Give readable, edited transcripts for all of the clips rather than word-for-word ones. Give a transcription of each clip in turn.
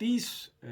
30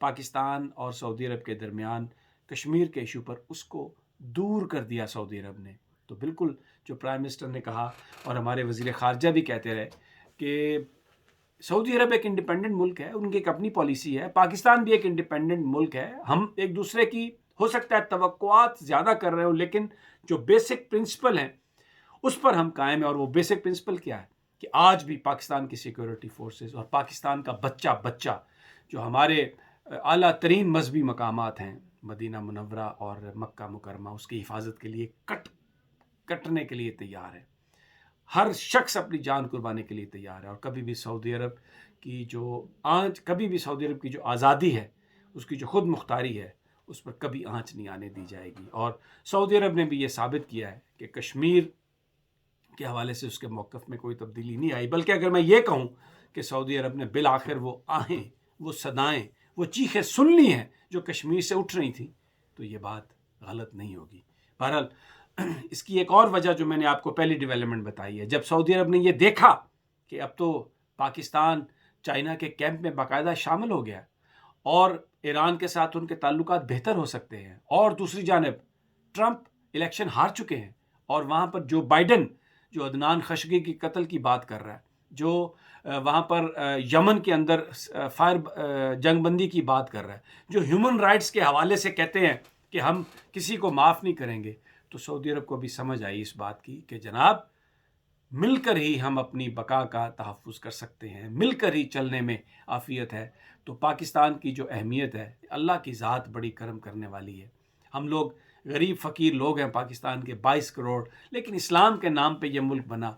پاکستان اور سعودی عرب کے درمیان کشمیر کے ایشو پر اس کو دور کر دیا سعودی عرب نے. تو بالکل جو پرائم منسٹر نے کہا اور ہمارے وزیر خارجہ بھی کہتے رہے کہ سعودی عرب ایک انڈیپینڈنٹ ملک ہے, ان کی ایک اپنی پالیسی ہے, پاکستان بھی ایک انڈیپینڈنٹ ملک ہے, ہم ایک دوسرے کی ہو سکتا ہے توقعات زیادہ کر رہے ہوں لیکن جو بیسک پرنسپل ہیں اس پر ہم قائم ہیں. اور وہ بیسک پرنسپل کیا ہے کہ آج بھی پاکستان کی سیکورٹی فورسز اور پاکستان کا بچہ جو ہمارے اعلیٰ ترین مذہبی مقامات ہیں مدینہ منورہ اور مکہ مکرمہ, اس کی حفاظت کے لیے کٹنے کے لیے تیار ہے. ہر شخص اپنی جان قربانے کے لیے تیار ہے. اور کبھی بھی سعودی عرب کی جو آزادی ہے, اس کی جو خود مختاری ہے, اس پر کبھی آنچ نہیں آنے دی جائے گی. اور سعودی عرب نے بھی یہ ثابت کیا ہے کہ کشمیر کے حوالے سے اس کے موقف میں کوئی تبدیلی نہیں آئی. بلکہ اگر میں یہ کہوں کہ سعودی عرب نے بالآخر وہ آہیں, وہ صدائیں, وہ چیخیں سن لی ہیں جو کشمیر سے اٹھ رہی تھیں, تو یہ بات غلط نہیں ہوگی. بہرحال اس کی ایک اور وجہ جو میں نے آپ کو پہلی ڈیولپمنٹ بتائی ہے, جب سعودی عرب نے یہ دیکھا کہ اب تو پاکستان چائنا کے کیمپ میں باقاعدہ شامل ہو گیا اور ایران کے ساتھ ان کے تعلقات بہتر ہو سکتے ہیں, اور دوسری جانب ٹرمپ الیکشن ہار چکے ہیں اور وہاں پر جو بائیڈن جو عدنان خشگی کی قتل کی بات کر رہا ہے, جو وہاں پر یمن کے اندر جنگ بندی کی بات کر رہا ہے, جو ہیومن رائٹس کے حوالے سے کہتے ہیں کہ ہم کسی کو معاف نہیں کریں گے, تو سعودی عرب کو بھی سمجھ آئی اس بات کی کہ جناب مل کر ہی ہم اپنی بقا کا تحفظ کر سکتے ہیں, مل کر ہی چلنے میں عافیت ہے. تو پاکستان کی جو اہمیت ہے, اللہ کی ذات بڑی کرم کرنے والی ہے. ہم لوگ غریب فقیر لوگ ہیں پاکستان کے 22 کروڑ, لیکن اسلام کے نام پہ یہ ملک بنا.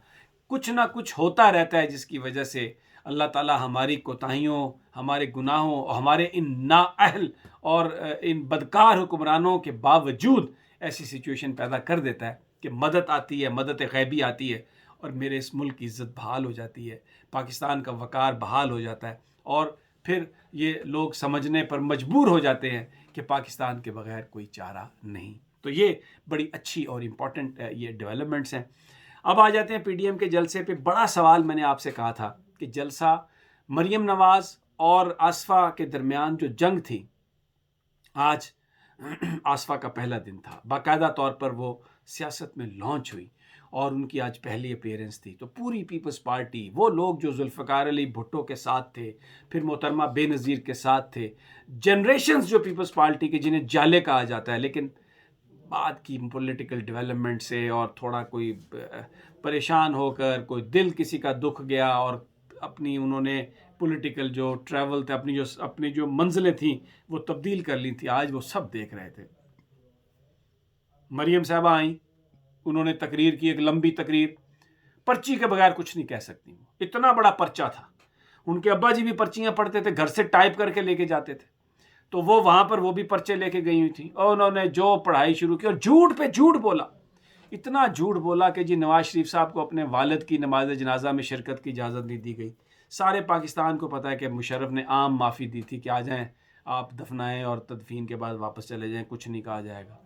کچھ نہ کچھ ہوتا رہتا ہے جس کی وجہ سے اللہ تعالیٰ ہماری کوتاہیوں, ہمارے گناہوں, ہمارے ان نااہل اور ان بدکار حکمرانوں کے باوجود ایسی سچویشن پیدا کر دیتا ہے کہ مدد آتی ہے, مدد غیبی آتی ہے, اور میرے اس ملک کی عزت بحال ہو جاتی ہے, پاکستان کا وقار بحال ہو جاتا ہے, اور پھر یہ لوگ سمجھنے پر مجبور ہو جاتے ہیں کہ پاکستان کے بغیر کوئی چارہ نہیں. تو یہ بڑی اچھی اور امپورٹنٹ یہ ڈیولپمنٹس ہیں. اب آ جاتے ہیں پی ڈی ایم کے جلسے پہ. بڑا سوال میں نے آپ سے کہا تھا کہ جلسہ مریم نواز اور آصفہ کے درمیان جو جنگ تھی, آج آصفہ کا پہلا دن تھا, باقاعدہ طور پر وہ سیاست میں لانچ ہوئی اور ان کی آج پہلی اپیرنس تھی. تو پوری پیپلز پارٹی, وہ لوگ جو ذوالفقار علی بھٹو کے ساتھ تھے, پھر محترمہ بے نظیر کے ساتھ تھے, جنریشنز جو پیپلز پارٹی کے جنہیں جالے کہا جاتا ہے, لیکن بعد کی پولیٹیکل ڈیولپمنٹ سے اور تھوڑا کوئی پریشان ہو کر, کوئی دل کسی کا دکھ گیا اور اپنی انہوں نے پولیٹیکل جو ٹریول تھے, اپنی جو منزلیں تھیں وہ تبدیل کر لی تھی. آج وہ سب دیکھ رہے تھے. مریم صاحبہ آئیں, انہوں نے تقریر کی, ایک لمبی تقریر, پرچی کے بغیر کچھ نہیں کہہ سکتی. اتنا بڑا پرچہ تھا. ان کے ابا جی بھی پرچیاں پڑھتے تھے, گھر سے ٹائپ کر کے لے کے جاتے تھے, تو وہ وہاں پر وہ بھی پرچے لے کے گئی ہوئی تھیں, اور انہوں نے جو پڑھائی شروع کی اور جھوٹ پہ جھوٹ بولا. اتنا جھوٹ بولا کہ جی نواز شریف صاحب کو اپنے والد کی نماز جنازہ میں شرکت کی اجازت نہیں دی گئی. سارے پاکستان کو پتہ ہے کہ مشرف نے عام معافی دی تھی کہ آ جائیں آپ دفنائیں اور تدفین کے بعد واپس چلے جائیں, کچھ نہیں کہا جائے گا.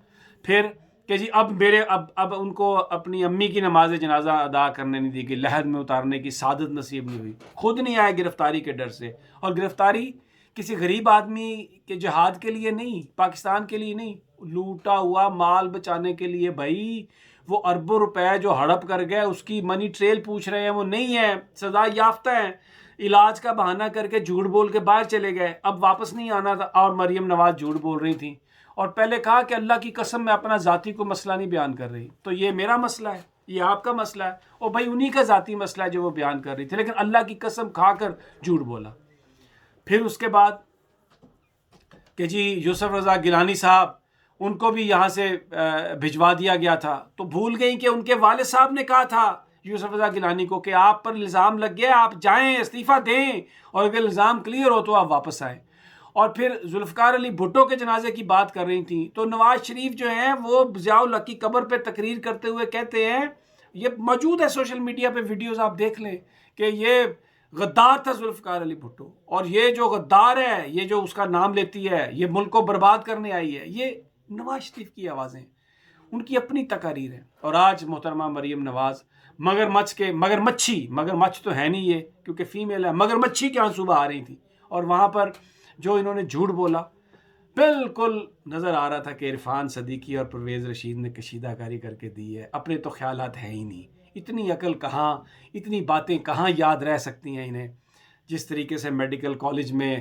پھر کہ جی اب ان کو اپنی امی کی نماز جنازہ ادا کرنے نہیں دی گئی, لحد میں اتارنے کی سعادت نصیب نہیں ہوئی, خود نہیں آئے گرفتاری کے ڈر سے. اور گرفتاری کسی غریب آدمی کے جہاد کے لیے نہیں, پاکستان کے لیے نہیں, لوٹا ہوا مال بچانے کے لیے. بھائی وہ اربوں روپے جو ہڑپ کر گئے اس کی منی ٹریل پوچھ رہے ہیں, وہ نہیں ہے, سزا یافتہ ہیں, علاج کا بہانہ کر کے جھوٹ بول کے باہر چلے گئے, اب واپس نہیں آنا تھا. اور مریم نواز جھوٹ بول رہی تھیں, اور پہلے کہا کہ اللہ کی قسم میں اپنا ذاتی کو مسئلہ نہیں بیان کر رہی, تو یہ میرا مسئلہ ہے, یہ آپ کا مسئلہ ہے, اور بھائی انہی کا ذاتی مسئلہ ہے جو وہ بیان کر رہی تھی, لیکن اللہ کی قسم کھا کر جھوٹ بولا. پھر اس کے بعد کہ جی یوسف رضا گیلانی صاحب, ان کو بھی یہاں سے بھجوا دیا گیا تھا, تو بھول گئیں کہ ان کے والد صاحب نے کہا تھا یوسف رضا گیلانی کو کہ آپ پر الزام لگ گیا, آپ جائیں استعفیٰ دیں, اور اگر الزام کلیئر ہو تو آپ واپس آئیں. اور پھر ذوالفقار علی بھٹو کے جنازے کی بات کر رہی تھیں, تو نواز شریف جو ہیں وہ ضیاء الحق کی قبر پہ تقریر کرتے ہوئے کہتے ہیں, یہ موجود ہے سوشل میڈیا پہ ویڈیوز آپ دیکھ لیں, کہ یہ غدار تھا ذوالفقار علی بھٹو, اور یہ جو غدار ہے, یہ جو اس کا نام لیتی ہے, یہ ملک کو برباد کرنے آئی ہے. یہ نواز شریف کی آوازیں, ان کی اپنی تقاریر ہیں. اور آج محترمہ مریم نواز مگر مچھ تو ہے نہیں یہ کیونکہ فیمیل ہے, مگر مچھی کے آنسو بہا رہی تھی, اور وہاں پر جو انہوں نے جھوٹ بولا، بالکل نظر آ رہا تھا کہ عرفان صدیقی اور پرویز رشید نے کشیدہ کاری کر کے دی ہے. اپنے تو خیالات ہیں ہی نہیں. اتنی عقل کہاں، اتنی باتیں کہاں یاد رہ سکتی ہیں انہیں. جس طریقے سے میڈیکل کالج میں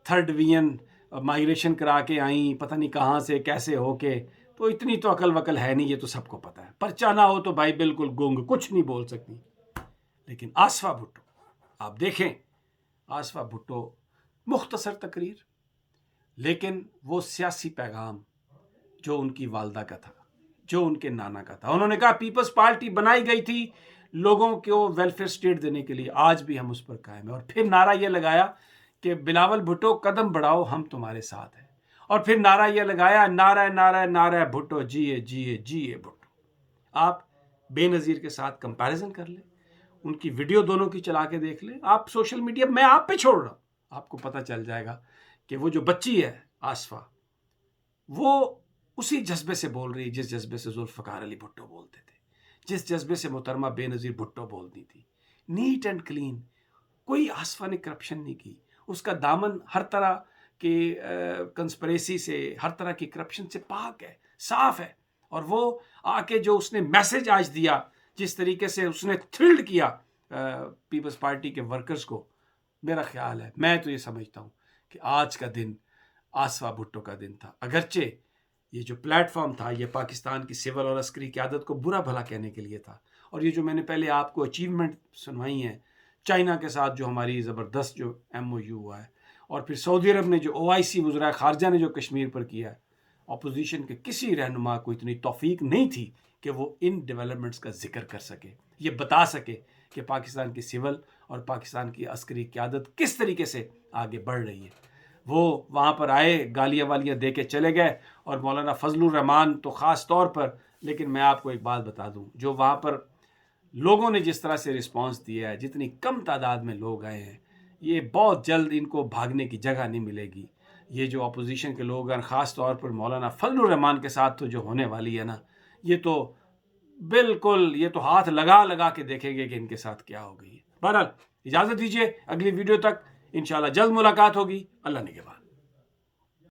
3rd ڈویژن مائگریشن کرا کے آئیں، پتہ نہیں کہاں سے کیسے ہو کے، تو اتنی تو عقل وقل ہے نہیں، یہ تو سب کو پتہ ہے. پرچہ نہ ہو تو بھائی بالکل گنگ، کچھ نہیں بول سکتی. لیکن آصفہ بھٹو، آپ دیکھیں آصفہ بھٹو، مختصر تقریر، لیکن وہ سیاسی پیغام جو ان کی والدہ کا تھا، جو ان کے نانا کا تھا. انہوں نے کہا پیپلز پارٹی بنائی گئی تھی لوگوں کو ویلفیئر اسٹیٹ دینے کے لیے، آج بھی ہم اس پر قائم ہیں. اور پھر نعرہ یہ لگایا کہ بلاول بھٹو قدم بڑھاؤ، ہم تمہارے ساتھ ہیں. اور پھر نعرہ یہ لگایا، نعرہ نعرہ نعرہ بھٹو جیے جیے جیے بھٹو. آپ بے نظیر کے ساتھ کمپیریزن کر لیں، ان کی ویڈیو دونوں کی چلا کے دیکھ لیں. آپ سوشل میڈیا، میں آپ پہ چھوڑ رہا ہوں، آپ کو پتہ چل جائے گا کہ وہ جو بچی ہے آصفہ، وہ اسی جذبے سے بول رہی ہے جس جذبے سے ذوالفقار علی بھٹو بولتے تھے، جس جذبے سے محترمہ بے نظیر بھٹو بولتی تھی. Neat and clean. کوئی آصفہ نے کرپشن نہیں کی. اس کا دامن ہر طرح کے کنسپریسی سے، ہر طرح کی کرپشن سے پاک ہے، صاف ہے. اور وہ آ کے جو اس نے میسج آج دیا، جس طریقے سے اس نے تھرلڈ کیا پیپلز پارٹی کے ورکرز کو، میرا خیال ہے، میں تو یہ سمجھتا ہوں کہ آج کا دن آصفہ بھٹو کا دن تھا. اگرچہ یہ جو پلیٹ فارم تھا، یہ پاکستان کی سول اور عسکری قیادت کو برا بھلا کہنے کے لیے تھا. اور یہ جو میں نے پہلے آپ کو اچیومنٹ سنوائی ہیں، چائنا کے ساتھ جو ہماری زبردست جو MOU ہوا ہے، اور پھر سعودی عرب نے جو OIC وزرائے خارجہ نے جو کشمیر پر کیا ہے، اپوزیشن کے کسی رہنما کو اتنی توفیق نہیں تھی کہ وہ ان ڈیولپمنٹس کا ذکر کر سکے، یہ بتا سکے کہ پاکستان کی سول اور پاکستان کی عسکری قیادت کس طریقے سے آگے بڑھ رہی ہے. وہ وہاں پر آئے، گالیاں والیاں دے کے چلے گئے، اور مولانا فضل الرحمان تو خاص طور پر. لیکن میں آپ کو ایک بات بتا دوں، جو وہاں پر لوگوں نے جس طرح سے رسپانس دیا ہے، جتنی کم تعداد میں لوگ آئے ہیں، یہ بہت جلد ان کو بھاگنے کی جگہ نہیں ملے گی. یہ جو اپوزیشن کے لوگ ہیں، خاص طور پر مولانا فضل الرحمان کے ساتھ تو جو ہونے والی ہے نا، یہ تو بالکل، یہ تو ہاتھ لگا لگا کے دیکھیں گے کہ ان کے ساتھ کیا ہو گئی ہے. بہرحال اجازت دیجیے، اگلی ویڈیو تک انشاءاللہ جلد ملاقات ہوگی. اللہ نگہبان.